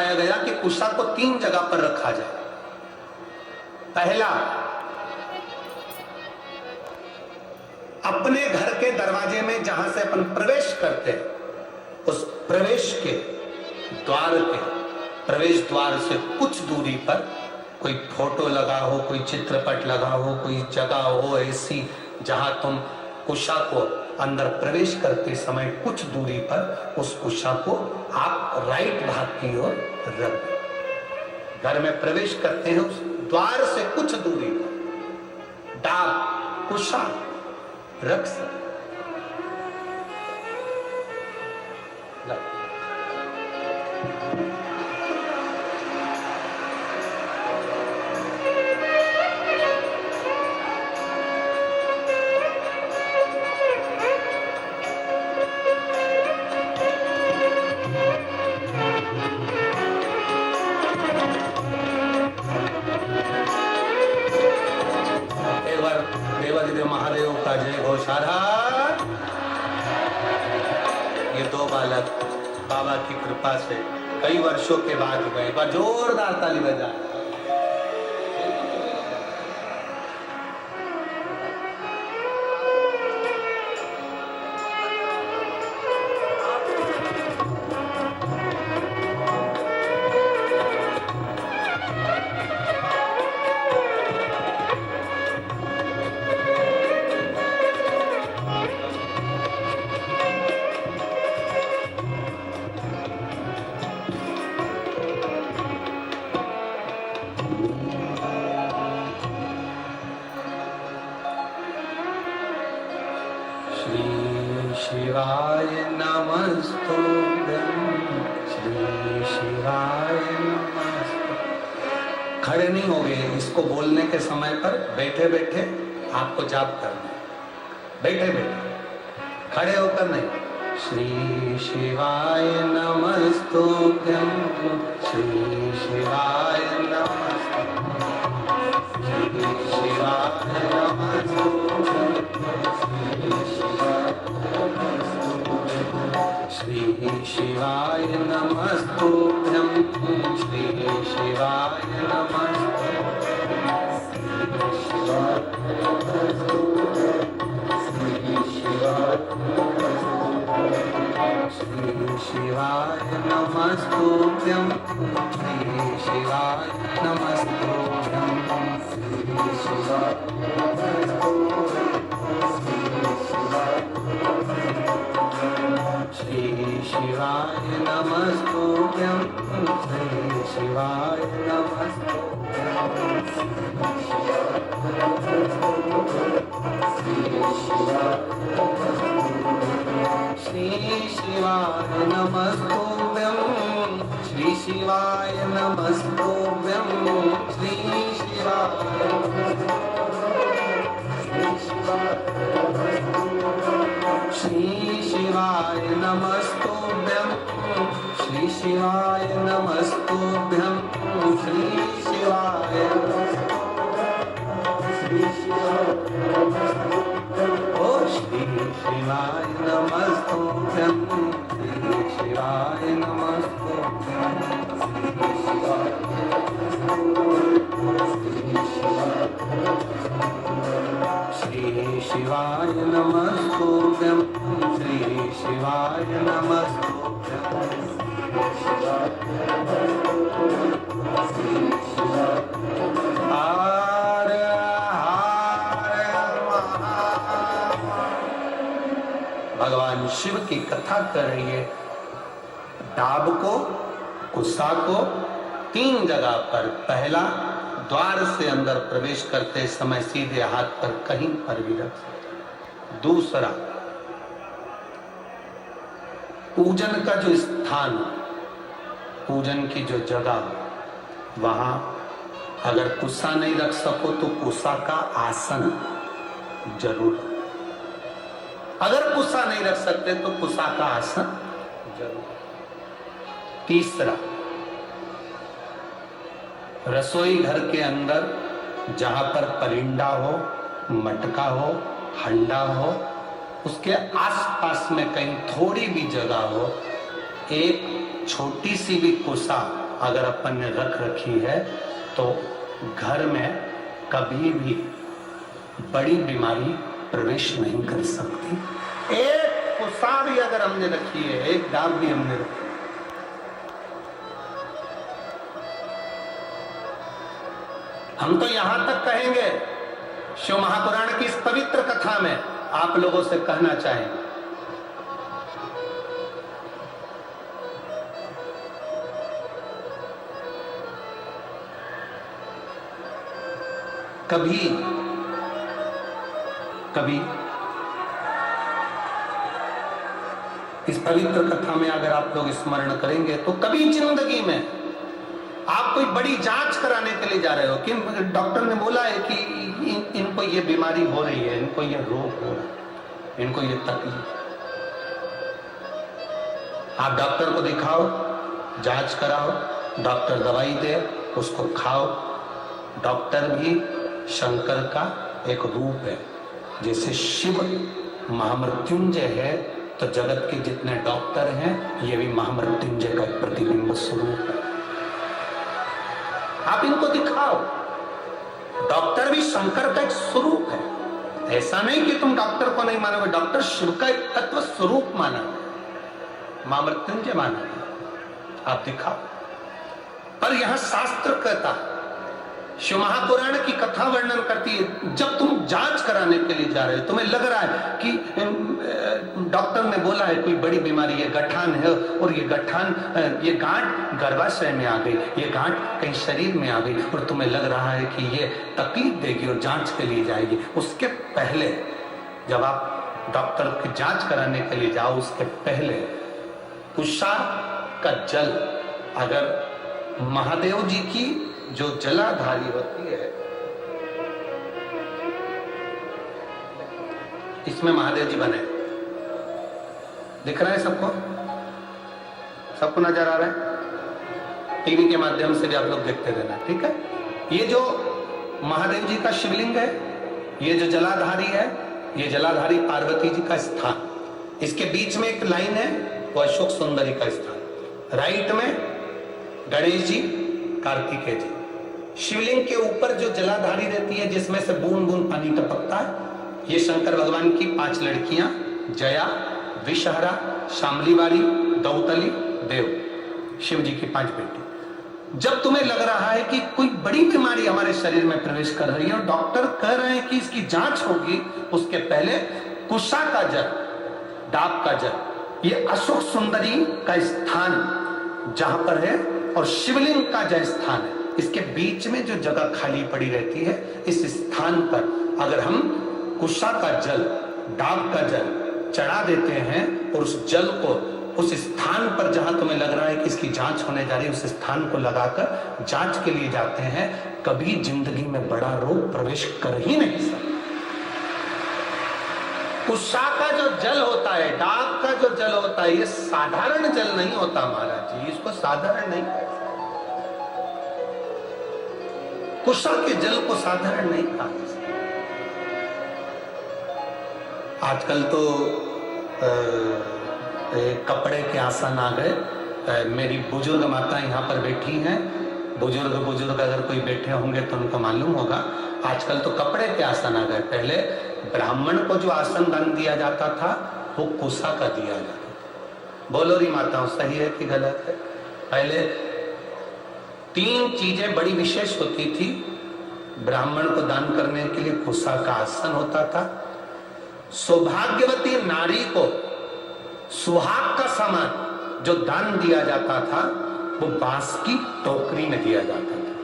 बताया गया कि कुशा को 3 जगह पर रखा जाए। पहला, अपने घर के दरवाजे में जहां से अपन प्रवेश करते हैं, उस प्रवेश के द्वार के प्रवेश द्वार से कुछ दूरी पर कोई फोटो लगा हो, कोई चित्रपट लगा हो, कोई जगह हो ऐसी जहां तुम कुशा को अंदर प्रवेश करते समय कुछ दूरी पर उस कुशा को आप राइट भाग की ओर रख दें। घर में प्रवेश करते हैं, उस द्वार से कुछ दूरी पर डाक कुशा रख सकते। महादेव का जय घोषारा। ये 2 बालक बाबा की कृपा से कई वर्षों के बाद हुए। एक बार जोरदार ताली बजा। शिवाय नमस्तुभ्यं, श्री शिवाय नमस्तुभ्यं। खड़े नहीं हो गए, इसको बोलने के समय पर बैठे बैठे आपको जाप करना है। बैठे बैठे, खड़े होकर नहीं। श्री शिवाय नमस्तुभ्यं, श्री शिवाय नमस्तुभ्यं, श्री शिवाय नमस्तुभ्यं, श्री शिवाय नमस्तुभ्यं, श्री शिवाय नमस्तुभ्यं, श्री शिवाय नमस्तुभ्यं, श्री शिवाय नमस्तुभ्यं, श्री शिवाय श्री शिवाय नमस्तुभ्यं, श्री शिवाय नमस्तुभ्यं, श्री शिवाय नमस्तुभ्यं, श्री शिवाय नमस्तुभ्यं, श्री शिवाय नमस्तुभ्यं, श्री शिवाय नमस्तुभ्यं, श्री शिवाय ओ श्री शिवाय नमस्तुभ्यं, श्री शिवाय नमस्तुभ्यं, श्री शिवाय नमस्तुभ्यं, श्री शिवाय नमस्तुभ्यं। हर हर भगवान शिव की कथा कर रही है। डाब को कुशा को 3 जगह पर, पहला द्वार से अंदर प्रवेश करते समय सीधे हाथ पर कहीं पर भी रख सकते। दूसरा, पूजन का जो स्थान, पूजन की जो जगह, वहां अगर कुशा नहीं रख सको तो कुशा का आसन जरूर। अगर कुशा नहीं रख सकते तो कुशा का आसन जरूर। तीसरा, रसोई घर के अंदर जहां पर परिंदा हो, मटका हो, हंडा हो, उसके आसपास में कहीं थोड़ी भी जगह हो, एक छोटी सी भी कुशा अगर अपन ने रख रखी है तो घर में कभी भी बड़ी बीमारी प्रवेश नहीं कर सकती। एक कुसार भी अगर हमने रखी है, एक दाग भी हमने रखी, हम तो यहां तक कहेंगे, शिव महापुराण की इस पवित्र कथा में आप लोगों से कहना चाहेंगे, कभी कभी इस पवित्र कथा में अगर आप लोग स्मरण करेंगे तो कभी जिंदगी में आप कोई बड़ी जांच कराने के लिए जा रहे हो कि डॉक्टर ने बोला है कि इनको ये बीमारी हो रही है, इनको ये रोग हो रहा है, इनको ये तकलीफ, आप डॉक्टर को दिखाओ, जांच कराओ, डॉक्टर दवाई दे, उसको खाओ। डॉक्टर भी शंकर का एक रूप है। जैसे शिव महामृत्युंजय है तो जगत के जितने डॉक्टर हैं ये भी महामृत्युंजय का प्रतिबिंब स्वरूप है। आप इनको दिखाओ, डॉक्टर भी शंकर का एक स्वरूप है। ऐसा नहीं कि तुम डॉक्टर को नहीं मानोगे, डॉक्टर शिव का एक तत्व स्वरूप माना है, महामृत्युंजय माना है, आप दिखाओ। पर यहां शास्त्र कहता है, शिव महापुराण की कथा वर्णन करती है, जब तुम जांच कराने के लिए जा रहे हो, तुम्हें लग रहा है कि डॉक्टर ने बोला है कोई बड़ी बीमारी है, गठान है, और ये गठान, ये गांठ गर्भाशय में आ गई, ये गांठ कहीं शरीर में आ गई, और तुम्हें लग रहा है कि ये तकलीफ देगी और जांच के लिए जाएगी। उसके पहले जब आप डॉक्टर की जांच कराने के लिए जाओ, उसके पहले कुशा का जल, अगर महादेव जी की जो जलाधारी होती है, इसमें महादेव जी बने, दिख रहा है सबको? सबको नजर आ रहा है? टीवी के माध्यम से भी आप लोग देखते रहना, ठीक है? ये जो महादेव जी का शिवलिंग है, ये जो जलाधारी है, ये जलाधारी पार्वती जी का स्थान, इसके बीच में एक लाइन है, वो अशोक सुंदरी का स्थान, राइट में गणेश जी, कार्तिकेय जी। शिवलिंग के ऊपर जो जलाधारी रहती है जिसमें से बूंद बूंद पानी टपकता है, ये शंकर भगवान की 5 लड़कियां, जया, विषहरा, शामलीवारी, दौतली, देव, शिव जी की 5 बेटी। जब तुम्हें लग रहा है कि कोई बड़ी बीमारी हमारे शरीर में प्रवेश कर रही है और डॉक्टर कह रहे हैं कि इसकी जांच होगी, उसके पहले कुशा का जल, डाब का जल, ये अशोक सुंदरी का स्थान जहां पर है और शिवलिंग का जो स्थान है, इसके बीच में जो जगह खाली पड़ी रहती है, इस स्थान पर अगर हम कुशा का जल, डाब का जल चढ़ा देते हैं और उस जल को उस स्थान पर जहां तुम्हें लग रहा है कि इसकी जांच होने जा रही है, उस स्थान को लगाकर जांच के लिए जाते हैं, कभी जिंदगी में बड़ा रोग प्रवेश कर ही नहीं सकता। कुशा का जो जल होता है, डाब का जो जल होता है, ये साधारण जल नहीं होता महाराज जी, इसको साधारण नहीं कहा। कुशा के जल को साधारण नहीं कहा। आजकल तो कपड़े के आसन आ गए। मेरी बुजुर्ग माता यहाँ पर बैठी हैं, बुजुर्ग अगर कोई बैठे होंगे तो उनको मालूम होगा, आजकल तो कपड़े के आसन आ गए। पहले ब्राह्मण को जो आसन दान दिया जाता था वो कुशा का दिया जाता था। बोलो री माताओं, सही है कि गलत है? पहले 3 चीजें बड़ी विशेष होती थी। ब्राह्मण को दान करने के लिए कुशा का आसन होता था। सौभाग्यवती नारी को सुहाग का सामान जो दान दिया जाता था वो बांस की टोकरी में दिया जाता था,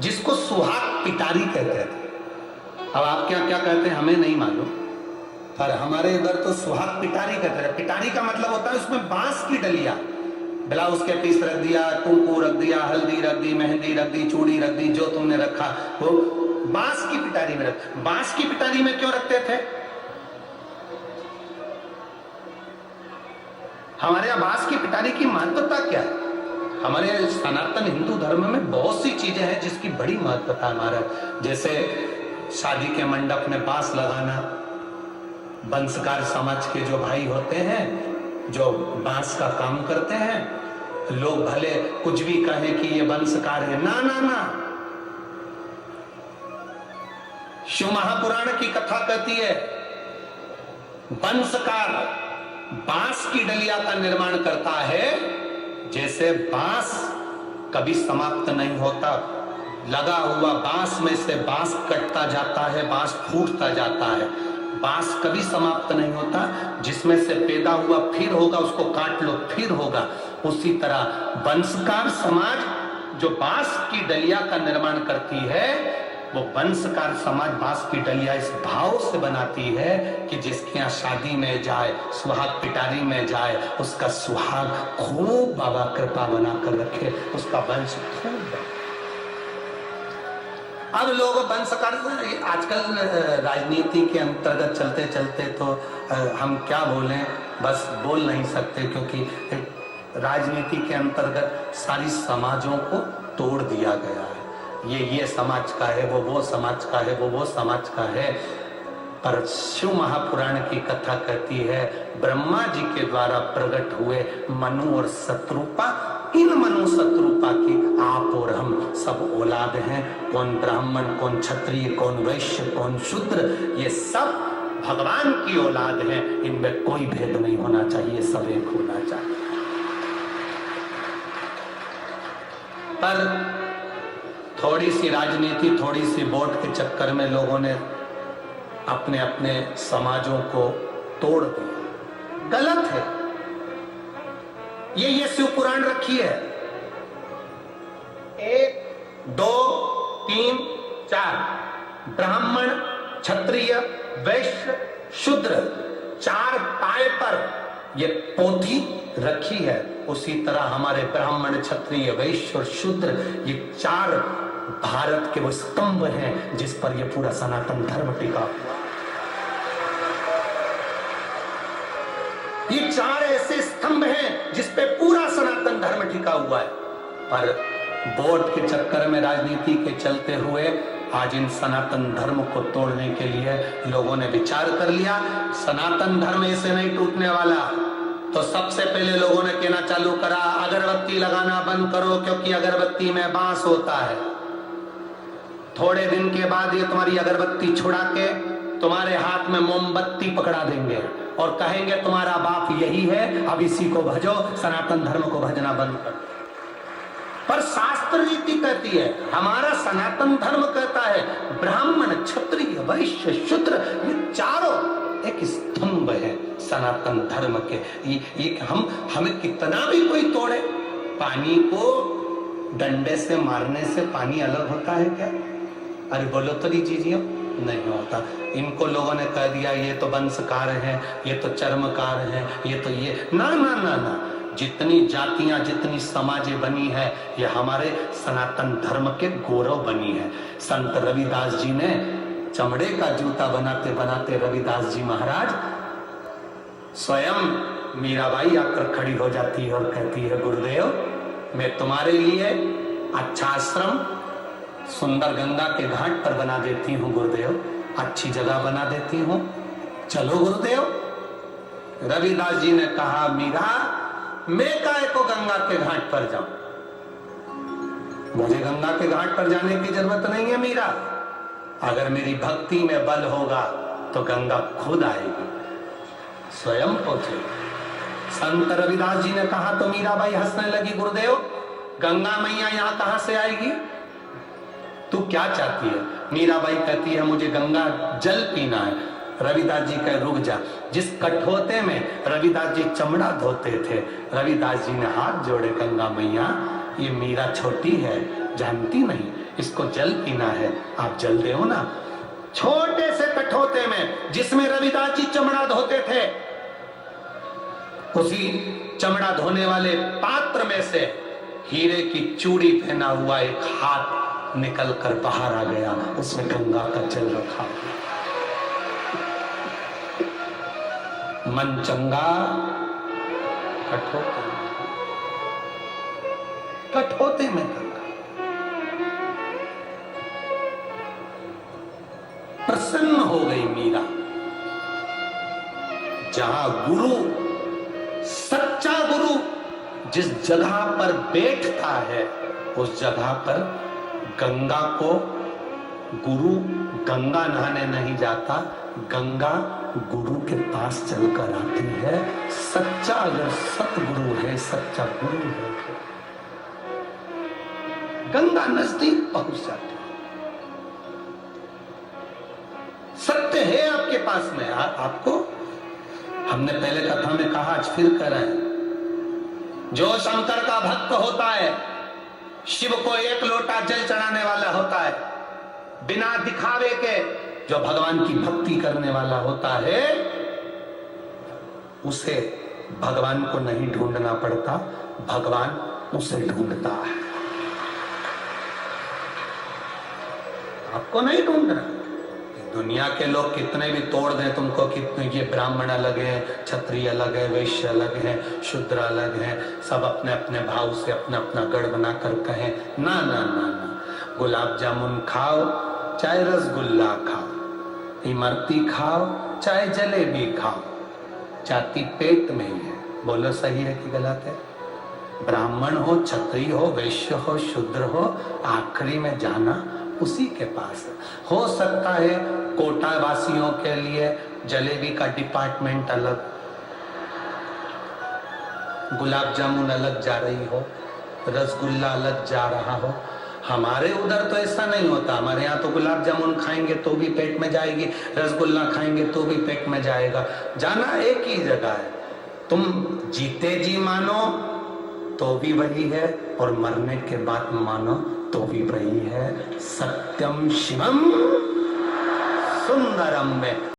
जिसको सुहाग पिटारी कहते थे। अब आप क्या क्या कहते हैं हमें नहीं मालूम, पर हमारे इधर तो सुहाग पिटारी कहते हैं। पिटारी का मतलब होता है उसमें बांस की डलिया, ब्लाउज के पीस रख दिया, कुंकू रख दिया, हल्दी रख दी, मेहंदी रख दी, चूड़ी रख दी, जो तुमने रखा वो बांस की पिटारी में रख। बांस की पिटारी में क्यों रखते थे? हमारे यहाँ बांस की पिटारी की महत्वता क्या है? हमारे सनातन हिंदू धर्म में बहुत सी चीजें हैं जिसकी बड़ी महत्वता है महाराज। जैसे शादी के मंडप में बांस लगाना, वंशकार समाज के जो भाई होते हैं जो बांस का काम करते हैं, लोग भले कुछ भी कहें कि ये वंशकार है, ना ना ना। शिव महापुराण की कथा कहती है वंशकार बांस की डलिया का निर्माण करता है। जैसे बांस कभी समाप्त नहीं होता, लगा हुआ बांस में से बांस कटता जाता है, बांस फूटता जाता है, बांस कभी समाप्त नहीं होता। जिसमें से पैदा हुआ फिर होगा, उसको काट लो फिर होगा। उसी तरह वंशकार समाज जो बांस की डलिया का निर्माण करती है, वो वंशकार समाज बांस की डलिया इस भाव से बनाती है कि जिसके यहाँ शादी में जाए, सुहाग पिटारी में जाए, उसका सुहाग खूब बाबा कृपा बनाकर रखे, उसका वंश खूब बढ़े। अब लोग वंशकार, आजकल राजनीति के अंतर्गत चलते चलते तो हम क्या बोलें, बस बोल नहीं सकते, क्योंकि राजनीति के अंतर्गत सारी समाजों को तोड़ दिया गया है। ये समाज का है, वो समाज का है, वो समाज का है। पर शिव महापुराण की कथा कहती है ब्रह्मा जी के द्वारा प्रकट हुए मनु और शत्रुपा, इन मनु शत्रुपा की आप और हम सब औलाद हैं। कौन ब्राह्मण, कौन क्षत्रिय, कौन वैश्य, कौन शूद्र, ये सब भगवान की औलाद हैं। इनमें कोई भेद नहीं होना चाहिए, सब एक होना चाहिए। पर थोड़ी सी राजनीति, थोड़ी सी वोट के चक्कर में लोगों ने अपने अपने समाजों को तोड़ दिया। गलत है। ये शिव पुराण रखी है, 1 2 3 4 ब्राह्मण, क्षत्रिय, वैश्य, शूद्र, 4 पाए पर ये पोथी रखी है। उसी तरह हमारे ब्राह्मण, क्षत्रिय, वैश्य और शूद्र, ये 4 भारत के वो स्तंभ हैं जिस पर ये पूरा सनातन धर्म टिका हुआ। ये 4 ऐसे स्तंभ हैं जिस पे पूरा सनातन धर्म टिका हुआ है। पर वोट के चक्कर में, राजनीति के चलते हुए आज इन सनातन धर्म को तोड़ने के लिए लोगों ने विचार कर लिया सनातन धर्म ऐसे नहीं टूटने वाला। तो सबसे पहले लोगों ने कहना चालू करा अगरबत्ती लगाना बंद करो, क्योंकि अगरबत्ती में बांस होता है। थोड़े दिन के बाद ये तुम्हारी अगरबत्ती छुड़ा के तुम्हारे हाथ में मोमबत्ती पकड़ा देंगे और कहेंगे तुम्हारा बाप यही है, अब इसी को भजो, सनातन धर्म को भजना बंद करो। पर शास्त्र रीति कहती है, हमारा सनातन धर्म कहता है ब्राह्मण, क्षत्रिय, वैश्य, शूद्र, ये चारों एक स्तंभ है सनातन धर्म के। ये हमें कितना भी कोई तोड़े, पानी को डंडे से मारने से पानी अलग होता है क्या? अरे बोलो तो लीजिए, नहीं होता। इनको लोगों ने कह दिया ये तो वंशकार है, ये तो चर्मकार है, ये तो ये, ना ना ना ना। जितनी जातियां, जितनी समाजें बनी है, ये हमारे सनातन धर्म के गौरव बनी है। संत रविदास जी ने चमड़े का जूता बनाते बनाते रविदास जी महाराज स्वयं मीराबाई आकर खड़ी हो जाती है और कहती है गुरुदेव, मैं तुम्हारे लिए अच्छा आश्रम सुंदर गंगा के घाट पर बना देती हूँ गुरुदेव, अच्छी जगह बना देती हूँ, चलो गुरुदेव। रविदास जी ने कहा मीरा, मैं काहे को गंगा के घाट पर जाऊं, मुझे गंगा के घाट पर जाने की जरूरत नहीं है मीरा। अगर मेरी भक्ति में बल होगा तो गंगा खुद आएगी, स्वयं पहुंचेगी। संत रविदास जी ने कहा तो मीराबाई हंसने लगी, गुरुदेव गंगा मैया यहाँ कहां से आएगी, तू क्या चाहती है? मीराबाई कहती है मुझे गंगा जल पीना है। रविदास जी कहे रुक जा। जिस कठोते में रविदास जी चमड़ा धोते थे, रविदास जी ने हाथ जोड़े, गंगा मैया ये मीरा छोटी है, जानती नहीं, इसको जल पीना है, आप जल दो ना। छोटे से कठोते में जिसमें रविदास जी चमड़ा धोते थे, उसी चमड़ा धोने वाले पात्र में से हीरे की चूड़ी पहना हुआ एक हाथ निकल कर बाहर आ गया, उसमें गंगा का जल रखा। मन चंगा कठोते कठोते में गंगा। प्रसन्न हो गई मीरा। जहां गुरु जिस जगह पर बैठता है उस जगह पर गंगा को गुरु गंगा नहाने नहीं जाता, गंगा गुरु के पास चलकर आती है। सच्चा अगर सतगुरु है, सच्चा गुरु है, गंगा नजदीक पहुंच जाती है। सत्य है आपके पास में। आपको हमने पहले कथा में कहा, आज फिर कह रहे हैं, जो शंकर का भक्त होता है, शिव को एक लोटा जल चढ़ाने वाला होता है, बिना दिखावे के जो भगवान की भक्ति करने वाला होता है, उसे भगवान को नहीं ढूंढना पड़ता, भगवान उसे ढूंढता है। आपको नहीं ढूंढना। दुनिया के लोग कितने भी तोड़ दें तुमको, कितने ये ब्राह्मण अलग है, क्षत्रिय अलग है, वैश्य अलग है, शूद्र अलग है, सब अपने अपने भाव से अपना अपना गढ़ बनाकर कहें, ना ना ना ना, गुलाब जामुन खाओ चाहे रसगुल्ला खाओ, इमरती खाओ चाहे जलेबी खाओ, जाति पेट में ही है। बोलो सही है कि गलत है? ब्राह्मण हो, क्षत्रिय हो, वैश्य हो, शूद्र हो, आखिरी में जाना उसी के पास है। हो सकता है कोटा वासियों के लिए जलेबी का डिपार्टमेंट अलग, गुलाब जामुन अलग जा रही हो, रसगुल्ला अलग जा रहा हो। हमारे उधर तो ऐसा नहीं होता। हमारे यहाँ तो गुलाब जामुन खाएंगे तो भी पेट में जाएगी, रसगुल्ला खाएंगे तो भी पेट में जाएगा। जाना एक ही जगह है। तुम जीते जी मानो तो भी वही है, और मरने के बाद मानो तो भी वही है। सत्यम शिवम सुंदरम में